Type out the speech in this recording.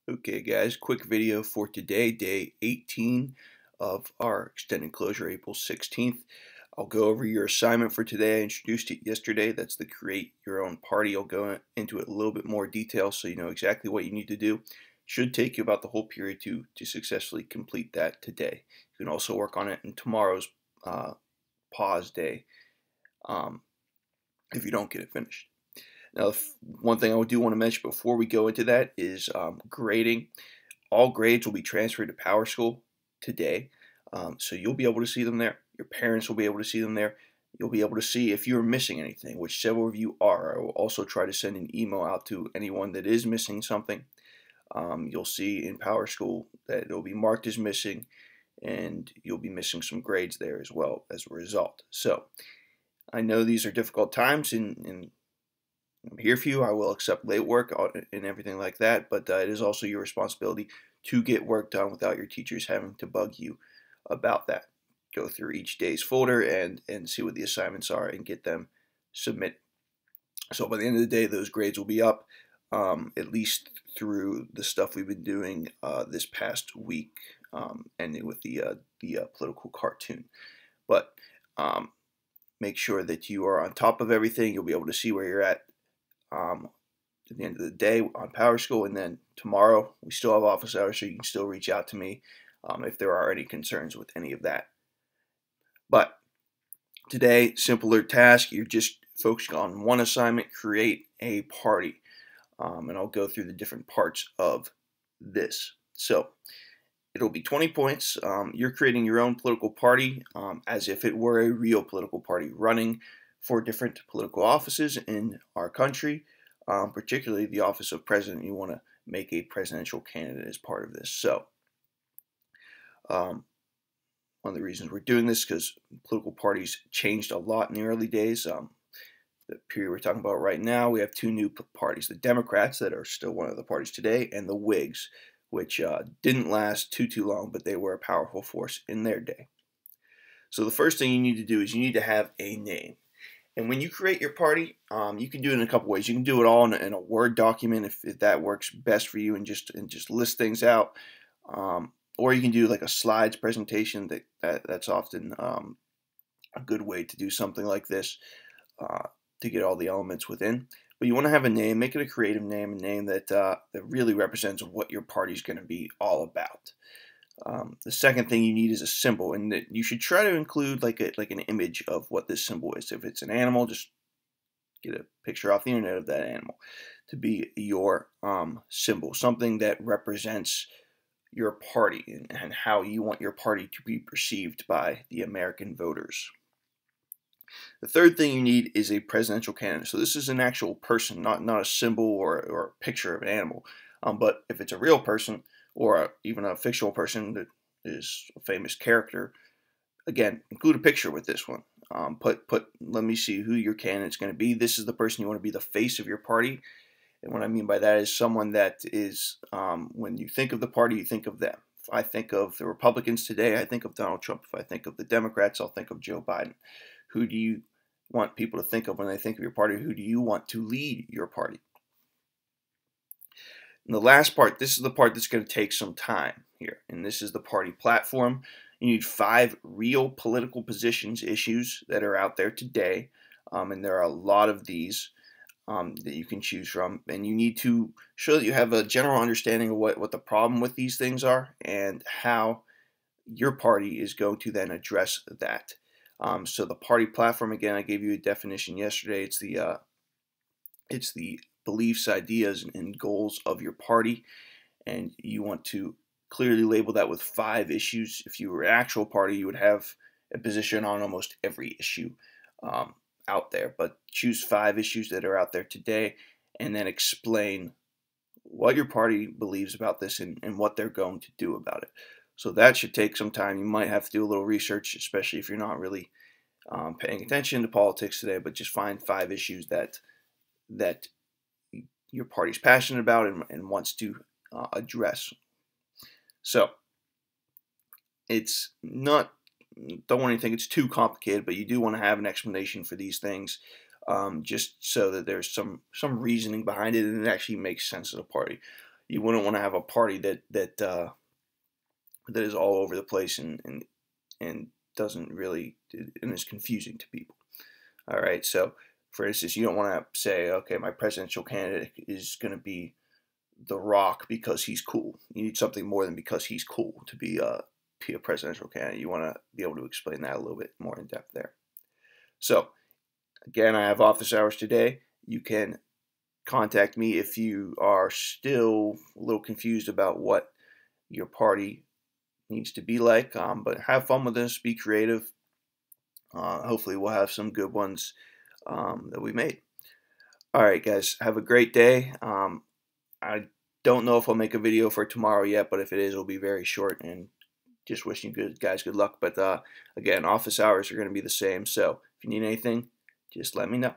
Okay guys, quick video for today, day 18 of our extended closure, April 16th. I'll go over your assignment for today. I introduced it yesterday. That's the create your own party. I'll go into it a little bit more detail so you know exactly what you need to do. Should take you about the whole period to successfully complete that today. You can also work on it in tomorrow's pause day um, if you don't get it finished. Now, one thing I do want to mention before we go into that is grading. All grades will be transferred to PowerSchool today, so you'll be able to see them there. Your parents will be able to see them there. You'll be able to see if you're missing anything, which several of you are. I will also try to send an email out to anyone that is missing something. You'll see in PowerSchool that it'll be marked as missing, and you'll be missing some grades there as well as a result. So I know these are difficult times, and I'm here for you. I will accept late work and everything like that, but it is also your responsibility to get work done without your teachers having to bug you about that. Go through each day's folder and see what the assignments are and get them submitted. So by the end of the day, those grades will be up, at least through the stuff we've been doing this past week, ending with the political cartoon. But make sure that you are on top of everything. You'll be able to see where you're at the end of the day on PowerSchool, and then tomorrow we still have office hours, so you can still reach out to me if there are any concerns with any of that. But today, simpler task, you're just focusing on one assignment: create a party. And I'll go through the different parts of this. So it'll be 20 points. You're creating your own political party as if it were a real political party running for different political offices in our country, particularly the office of president. You want to make a presidential candidate as part of this. So one of the reasons we're doing this is because political parties changed a lot in the early days. The period we're talking about right now, we have two new parties: the Democrats, that are still one of the parties today, and the Whigs, which didn't last too long, but they were a powerful force in their day. So the first thing you need to do is you need to have a name. And when you create your party, you can do it in a couple ways. You can do it all in a Word document if that works best for you, and just list things out. Or you can do like a slides presentation. That's often a good way to do something like this to get all the elements within. But you want to have a name. Make it a creative name, a name that really represents what your party is going to be all about. The second thing you need is a symbol, and that you should try to include like an image of what this symbol is. If it's an animal, just get a picture off the internet of that animal to be your symbol, something that represents your party and how you want your party to be perceived by the American voters. The third thing you need is a presidential candidate. So this is an actual person, not a symbol or a picture of an animal. But if it's a real person or even a fictional person that is a famous character, again, include a picture with this one. Let me see who your candidate's going to be. This is the person you want to be the face of your party. And what I mean by that is someone that is, when you think of the party, you think of them. If I think of the Republicans today, I think of Donald Trump. If I think of the Democrats, I'll think of Joe Biden. Who do you want people to think of when they think of your party? Who do you want to lead your party? And the last part, this is the part that's going to take some time here, and this is the party platform. You need 5 real political positions, issues that are out there today, and there are a lot of these that you can choose from, and you need to show that you have a general understanding of what the problem with these things are and how your party is going to then address that. So the party platform, again, I gave you a definition yesterday. It's the beliefs, ideas, and goals of your party, and you want to clearly label that with 5 issues. If you were an actual party, you would have a position on almost every issue out there, but choose 5 issues that are out there today, and then explain what your party believes about this and what they're going to do about it. So that should take some time. You might have to do a little research, especially if you're not really paying attention to politics today, but just find 5 issues that your party's passionate about and wants to address. So it's not, don't want to think it's too complicated, but you do want to have an explanation for these things, just so that there's some reasoning behind it and it actually makes sense as a party. you wouldn't want to have a party that is all over the place and doesn't really and is confusing to people. All right, so for instance, you don't want to say, okay, my presidential candidate is going to be The Rock because he's cool. You need something more than because he's cool to be a presidential candidate. You want to be able to explain that a little bit more in depth there. So again, I have office hours today. You can contact me if you are still a little confused about what your party needs to be like. But have fun with this. Be creative. Hopefully, we'll have some good ones that we made. All right, guys. Have a great day. I don't know if I'll make a video for tomorrow yet, but if it is, it'll be very short. And just wishing you guys good luck. But again, office hours are going to be the same. So if you need anything, just let me know.